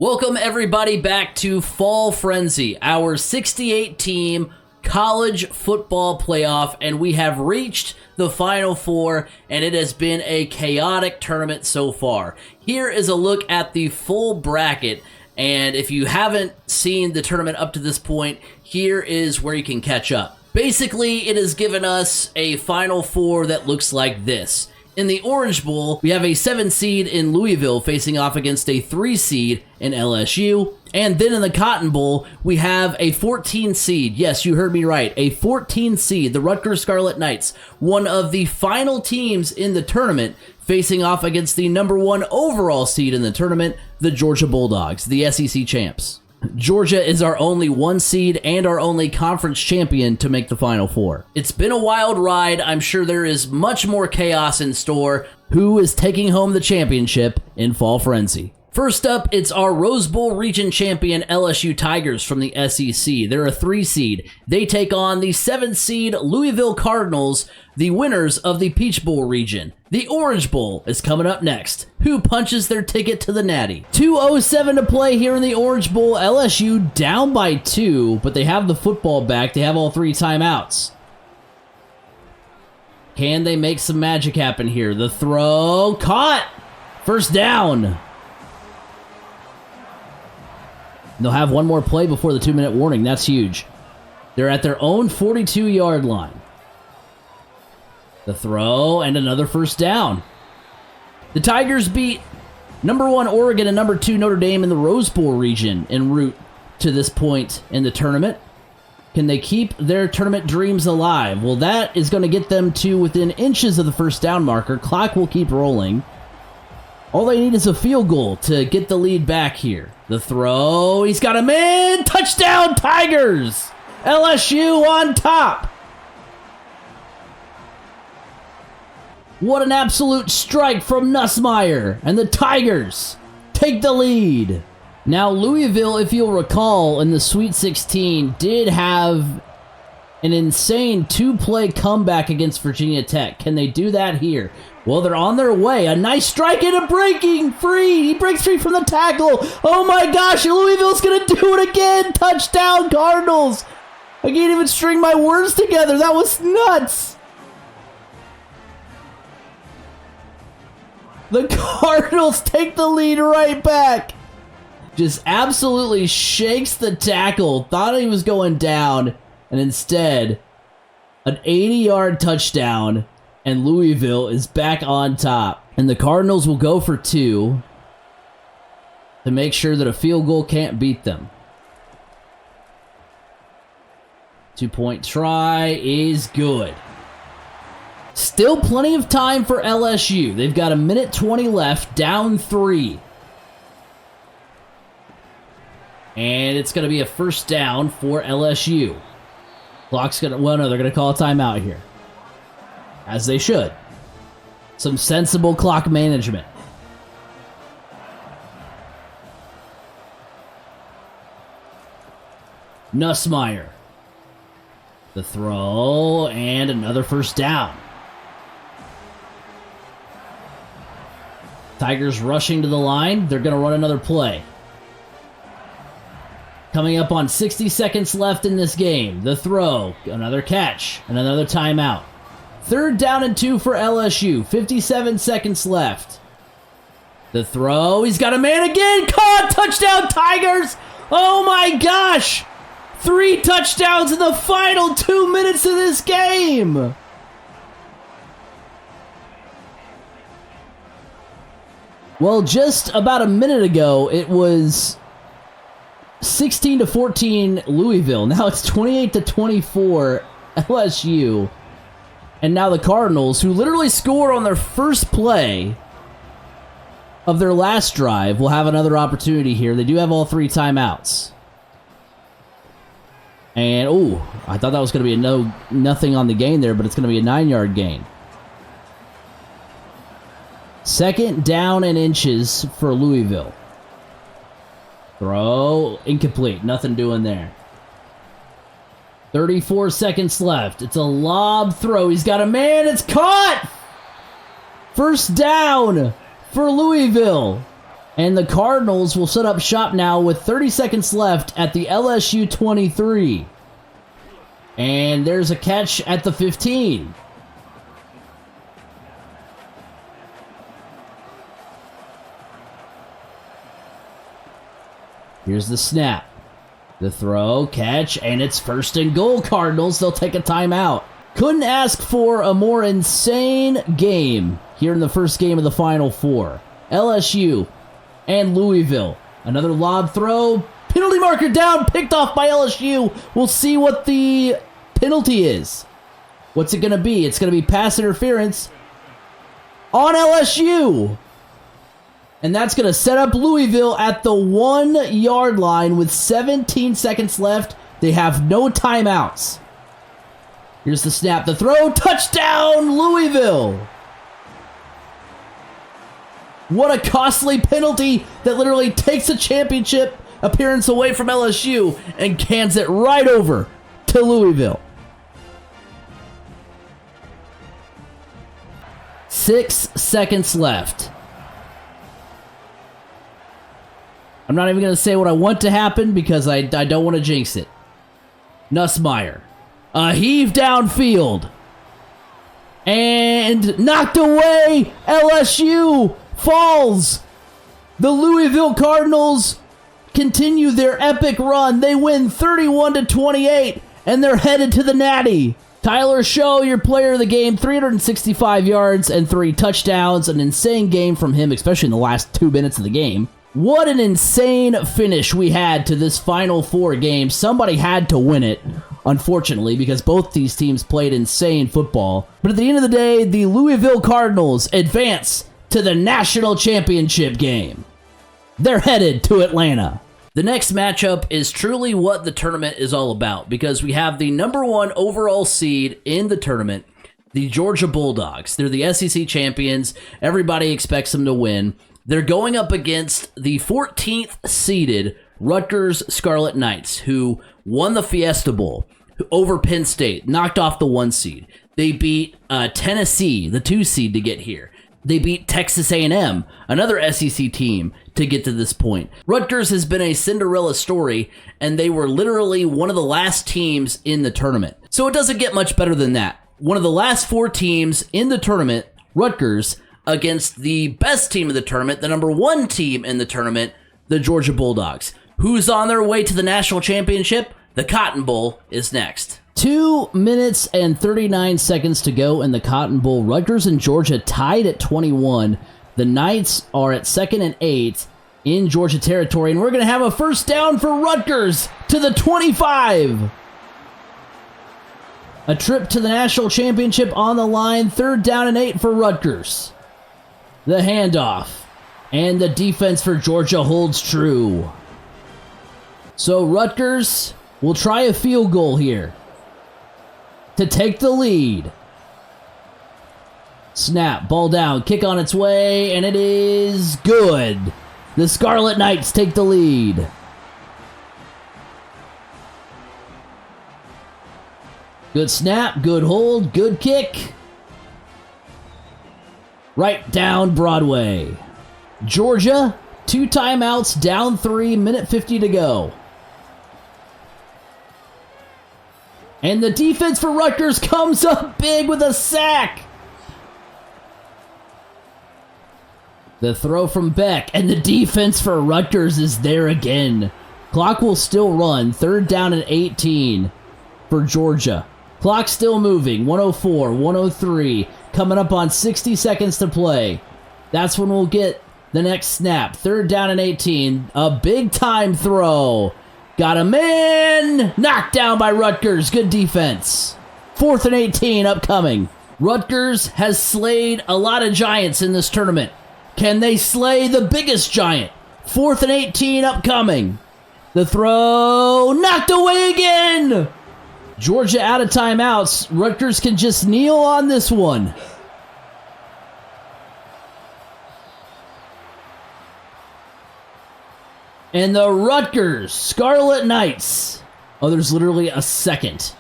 Welcome everybody back to Fall Frenzy, our 68-team college football playoff, and we have reached the Final Four, and it has been a chaotic tournament so far. Here is a look at the full bracket, and if you haven't seen the tournament up to this point, here is where you can catch up. Basically, it has given us a Final Four that looks like this. In the Orange Bowl, we have a 7 seed in Louisville facing off against a 3 seed in LSU. And then in the Cotton Bowl, we have a 14 seed. Yes, you heard me right. A 14 seed, the Rutgers Scarlet Knights, one of the final teams in the tournament, facing off against the #1 overall seed in the tournament, the Georgia Bulldogs, the SEC champs. Georgia is our only 1 seed and our only conference champion to make the Final Four. It's been a wild ride. I'm sure there is much more chaos in store. Who is taking home the championship in Fall Frenzy? First up, it's our Rose Bowl region champion LSU Tigers from the SEC. They're a 3 seed. They take on the 7 seed Louisville Cardinals, the winners of the Peach Bowl region. The Orange Bowl is coming up next. Who punches their ticket to the Natty? 2:07 to play here in the Orange Bowl. LSU down by 2, but they have the football back. They have all 3 timeouts. Can they make some magic happen here? The throw, caught! First down. They'll have one more play before the 2-minute warning. That's huge. They're at their own 42-yard line. The throw, and another first down. The Tigers beat #1 Oregon and #2 Notre Dame in the Rose Bowl region en route to this point in the tournament. Can they keep their tournament dreams alive? Well, that is going to get them to within inches of the first down marker. Clock will keep rolling. All they need is a field goal to get the lead back here. The throw, he's got him in! Touchdown, Tigers! LSU on top! What an absolute strike from Nussmeier, and the Tigers take the lead. Now, Louisville, if you'll recall, in the Sweet 16, did have an insane 2-play comeback against Virginia Tech. Can they do that here? Well, they're on their way. A nice strike and a breaking free. He breaks free from the tackle. Oh my gosh, Louisville's going to do it again. Touchdown, Cardinals. I can't even string my words together. That was nuts. The Cardinals take the lead right back. Just absolutely shakes the tackle. Thought he was going down. And instead, an 80-yard touchdown. And Louisville is back on top. And the Cardinals will go for 2 to make sure that a field goal can't beat them. 2-point try is good. Still plenty of time for LSU. They've got 1:20 left, down 3. And it's going to be a first down for LSU. Clock's going to, well, no, they're going to call a timeout here. As they should. Some sensible clock management. Nussmeier. The throw, and another first down. Tigers rushing to the line. They're going to run another play. Coming up on 60 seconds left in this game. The throw, another catch, and another timeout. 3rd down and 2 for LSU. 57 seconds left. The throw, he's got a man again. Caught, touchdown Tigers. Oh my gosh. 3 touchdowns in the final 2 minutes of this game. Well, just about a minute ago, it was 16-14 Louisville. Now it's 28-24 LSU. And now the Cardinals, who literally scored on their first play of their last drive, will have another opportunity here. They do have all 3 timeouts. And, ooh, I thought that was going to be nothing on the gain there, but it's going to be a 9-yard gain. 2nd down and inches for Louisville. Throw, incomplete. Nothing doing there. 34 seconds left. It's a lob throw. He's got a man. It's caught! First down for Louisville. And the Cardinals will set up shop now with 30 seconds left at the LSU 23. And there's a catch at the 15. Here's the snap. The throw, catch, and it's 1st and goal, Cardinals. They'll take a timeout. Couldn't ask for a more insane game here in the first game of the Final Four. LSU and Louisville. Another lob throw. Penalty marker down, picked off by LSU. We'll see what the penalty is. What's it going to be? It's going to be pass interference on LSU. And that's going to set up Louisville at the 1 yard line with 17 seconds left. They have no timeouts. Here's the snap, the throw, touchdown, Louisville. What a costly penalty that literally takes a championship appearance away from LSU and cans it right over to Louisville. 6 seconds left. I'm not even going to say what I want to happen because I don't want to jinx it. Nussmeier. A heave downfield. And knocked away. LSU falls. The Louisville Cardinals continue their epic run. They win 31-28, and they're headed to the Natty. Tyler Show, your player of the game, 365 yards and 3 touchdowns. An insane game from him, especially in the last 2 minutes of the game. What an insane finish we had to this Final Four game. Somebody had to win it, unfortunately, because both these teams played insane football. But at the end of the day, the Louisville Cardinals advance to the national championship game. They're headed to Atlanta. The next matchup is truly what the tournament is all about, because we have the #1 overall seed in the tournament, the Georgia Bulldogs. They're the SEC champions. Everybody expects them to win. They're going up against the 14th seeded Rutgers Scarlet Knights, who won the Fiesta Bowl over Penn State, knocked off the 1 seed. They beat Tennessee, the 2 seed, to get here. They beat Texas A&M, another SEC team, to get to this point. Rutgers has been a Cinderella story, and they were literally one of the last teams in the tournament. So it doesn't get much better than that. One of the last 4 teams in the tournament, Rutgers, against the best team of the tournament, the #1 team in the tournament, the Georgia Bulldogs. Who's on their way to the national championship? The Cotton Bowl is next. 2 minutes and 39 seconds to go in the Cotton Bowl. Rutgers and Georgia tied at 21. The Knights are at 2nd and 8 in Georgia territory, and we're going to have a first down for Rutgers to the 25. A trip to the national championship on the line. 3rd down and 8 for Rutgers. The handoff, and the defense for Georgia holds true. So Rutgers will try a field goal here to take the lead. Snap, ball down, kick on its way, and it is good. The Scarlet Knights take the lead. Good snap, good hold, good kick. Right down Broadway. Georgia, 2 timeouts, down 3, minute 50 to go. And the defense for Rutgers comes up big with a sack. The throw from Beck, and the defense for Rutgers is there again. Clock will still run. 3rd down and 18 for Georgia. Clock still moving. 104, 103. Coming up on 60 seconds to play. That's when we'll get the next snap. 3rd down and 18. A big time throw. Got him in. Knocked down by Rutgers. Good defense. 4th and 18 upcoming. Rutgers has slayed a lot of giants in this tournament. Can they slay the biggest giant? 4th and 18 upcoming. The throw. Knocked away again. Georgia out of timeouts. Rutgers can just kneel on this one. And the Rutgers Scarlet Knights. Oh, there's literally a second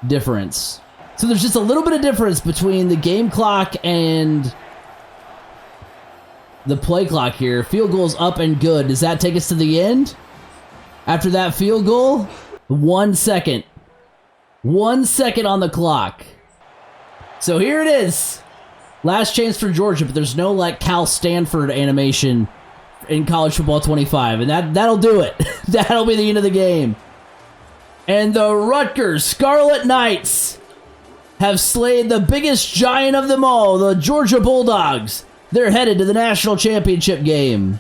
difference. So there's just a little bit of difference between the game clock and the play clock here. Field goal's up and good. Does that take us to the end? After that field goal? 1 second. 1 second on the clock. So here it is. Last chance for Georgia, but there's no like Cal Stanford animation in college football 25, and that'll do it. That'll be the end of the game. And the Rutgers Scarlet Knights have slayed the biggest giant of them all, the Georgia Bulldogs. They're headed to the national championship game.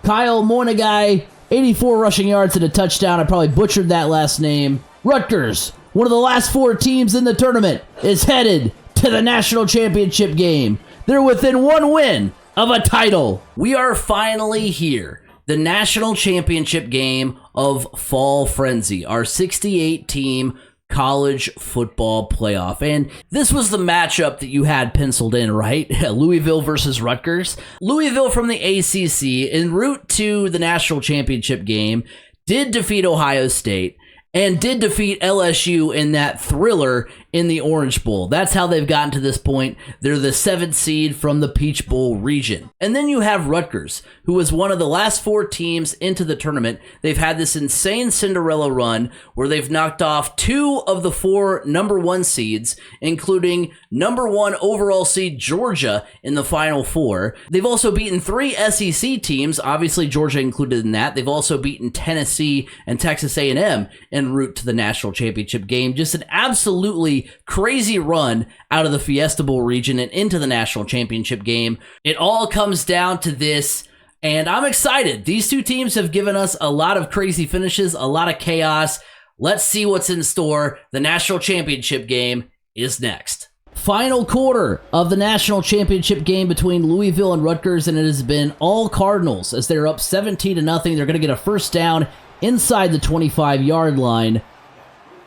Kyle Moynigai, 84 rushing yards and a touchdown. I probably butchered that last name. Rutgers, one of the last 4 teams in the tournament, is headed to the national championship game. They're within 1 win of a title. We are finally here. The national championship game of Fall Frenzy, our 68-team college football playoff. And this was the matchup that you had penciled in, right? Louisville versus Rutgers. Louisville from the ACC, en route to the national championship game, did defeat Ohio State and did defeat LSU in that thriller in the Orange Bowl. That's how they've gotten to this point. They're the 7th seed from the Peach Bowl region. And then you have Rutgers, who was one of the last 4 teams into the tournament. They've had this insane Cinderella run where they've knocked off 2 of the 4 number 1 seeds, including number 1 overall seed Georgia in the Final Four. They've also beaten 3 SEC teams, obviously Georgia included in that. They've also beaten Tennessee and Texas A&M en route to the national championship game. Just an absolutely crazy run out of the Fiesta Bowl region and into the national championship game. It all comes down to this, and I'm excited. These 2 teams have given us a lot of crazy finishes, a lot of chaos. Let's see what's in store. The national championship game is next. Final quarter of the national championship game between Louisville and Rutgers, and it has been all Cardinals as they're up 17-0. They're going to get a first down inside the 25-yard line.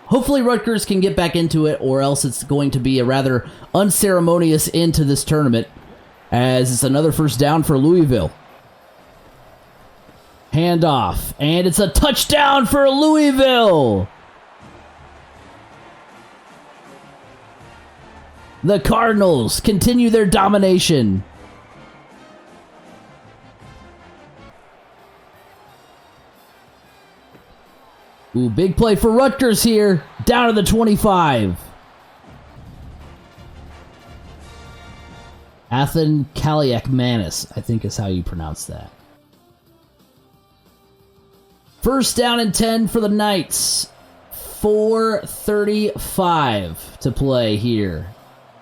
Hopefully Rutgers can get back into it, or else it's going to be a rather unceremonious end to this tournament, as it's another first down for Louisville. Handoff, and it's a touchdown for Louisville! The Cardinals continue their domination. Ooh, big play for Rutgers here. Down to the 25. Athan Kaliakmanis, I think is how you pronounce that. First down and 10 for the Knights. 4:35 to play here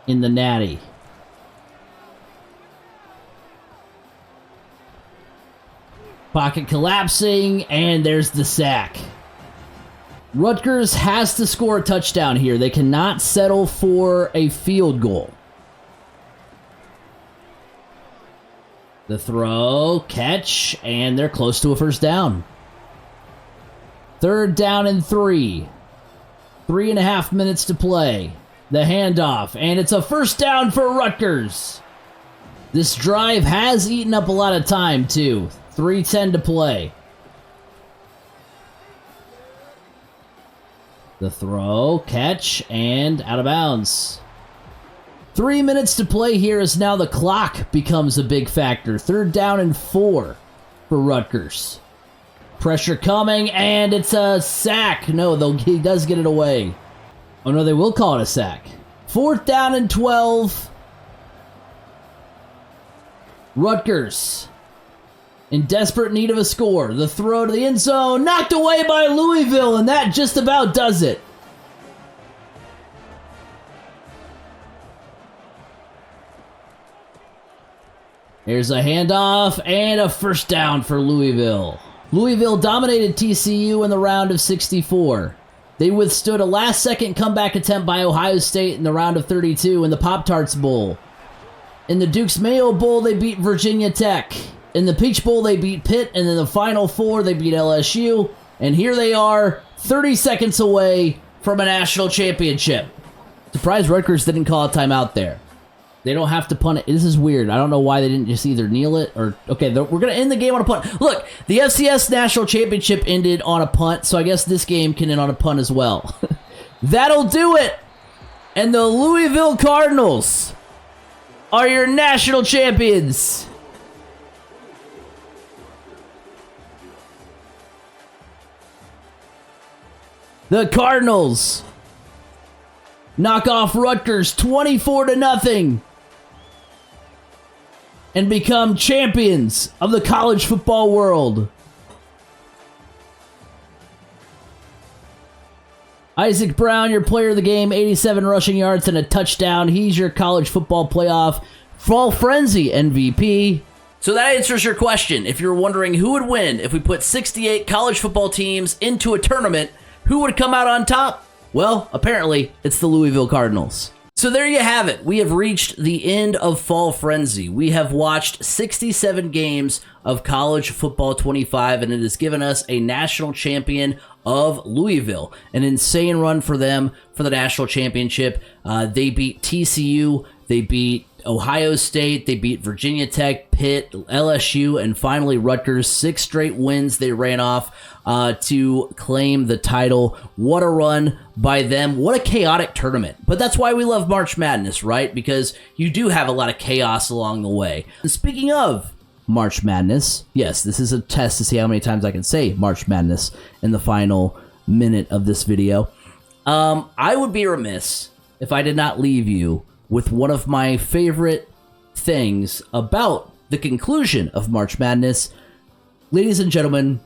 in the Natty. Pocket collapsing, and there's the sack. Rutgers has to score a touchdown here. They cannot settle for a field goal. The throw, catch, and they're close to a first down. 3rd down and 3. 3.5 minutes to play. The handoff, and it's a first down for Rutgers. This drive has eaten up a lot of time, too. 3:10 to play. The throw, catch, and out of bounds. 3 minutes to play here as now the clock becomes a big factor. 3rd down and 4 for Rutgers. Pressure coming, and it's a sack. No, he does get it away. Oh no, they will call it a sack. 4th down and 12. Rutgers in desperate need of a score. The throw to the end zone, knocked away by Louisville, and that just about does it. Here's a handoff and a first down for Louisville. Louisville dominated TCU in the round of 64. They withstood a last-second comeback attempt by Ohio State in the round of 32 in the Pop-Tarts Bowl. In the Duke's Mayo Bowl, they beat Virginia Tech. In the Peach Bowl, they beat Pitt, and in the Final Four, they beat LSU. And here they are, 30 seconds away from a national championship. Surprised Rutgers didn't call a timeout there. They don't have to punt it. This is weird. I don't know why they didn't just either kneel it or... Okay, we're going to end the game on a punt. Look, the FCS National Championship ended on a punt, so I guess this game can end on a punt as well. That'll do it! And the Louisville Cardinals are your national champions. The Cardinals knock off Rutgers 24-0 and become champions of the college football world. Isaac Brown, your player of the game, 87 rushing yards and a touchdown. He's your college football playoff Fall Frenzy MVP. So that answers your question. If you're wondering who would win if we put 68 college football teams into a tournament, who would come out on top? Well, apparently, it's the Louisville Cardinals. So there you have it. We have reached the end of Fall Frenzy. We have watched 67 games of College Football 25, and it has given us a national champion of Louisville. An insane run for them for the national championship. They beat TCU, they beat Ohio State, they beat Virginia Tech, Pitt, LSU, and finally Rutgers. 6 straight wins they ran off to claim the title. What a run by them. What a chaotic tournament. But that's why we love March Madness, right? Because you do have a lot of chaos along the way. And speaking of March Madness, yes, this is a test to see how many times I can say March Madness in the final minute of this video. I would be remiss if I did not leave you with one of my favorite things about the conclusion of March Madness. Ladies and gentlemen,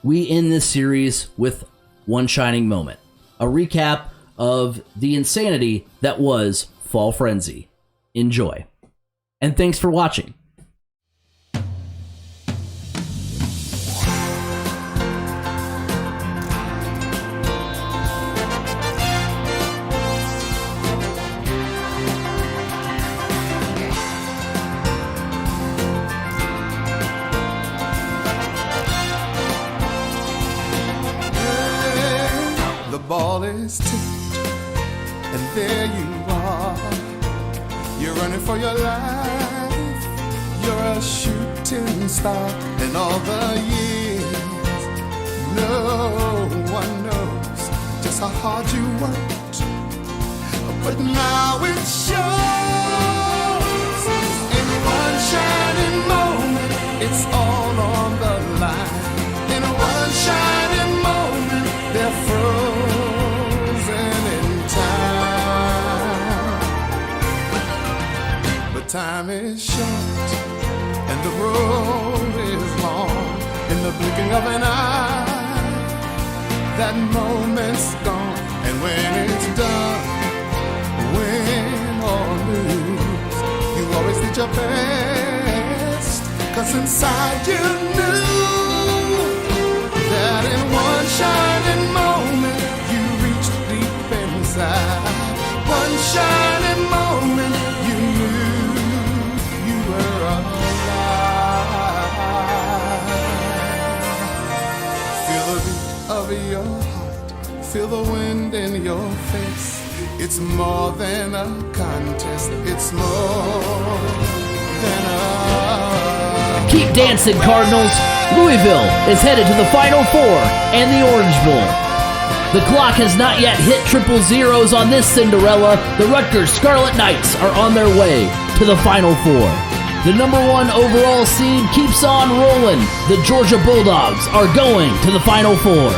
we end this series with one shining moment. A recap of the insanity that was Fall Frenzy. Enjoy. And thanks for watching. Ball is tipped, and there you are. You're running for your life. You're a shooting star. And all the years, no one knows just how hard you worked. But now it shows. In one shining moment, it's all on the line. In one shining moment, they're frozen. Time is short and the road is long. In the blinking of an eye, that moment's gone. And when it's done, win or lose, you always did your best. 'Cause inside you knew that in one shining moment you reached deep inside. One shining moment you knew of your heart, feel the wind in your face. It's more than a contest, it's more than a... Keep dancing, Cardinals. Louisville is headed to the Final Four and the Orange Bowl. The clock has not yet hit triple zeros on this Cinderella. The Rutgers Scarlet Knights are on their way to the Final Four. The #1 overall seed keeps on rolling. The Georgia Bulldogs are going to the Final Four.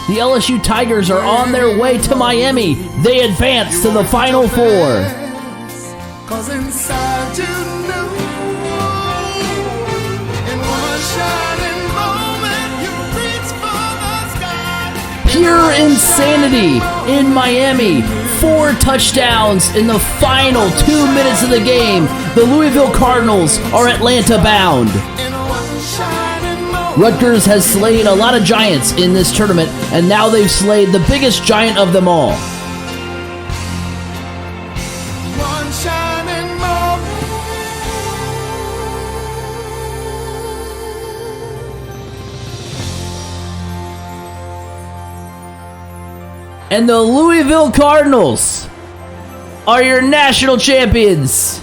The LSU Tigers are on their way to Miami. They advance to the Final Four. 'Cause inside you knew, in one shining moment you reached for the sky. Pure insanity in Miami. 4 touchdowns in the final 2 minutes of the game. The Louisville Cardinals are Atlanta bound. Rutgers has slain a lot of giants in this tournament, and now they've slayed the biggest giant of them all. One shining moment. And the Louisville Cardinals are your national champions.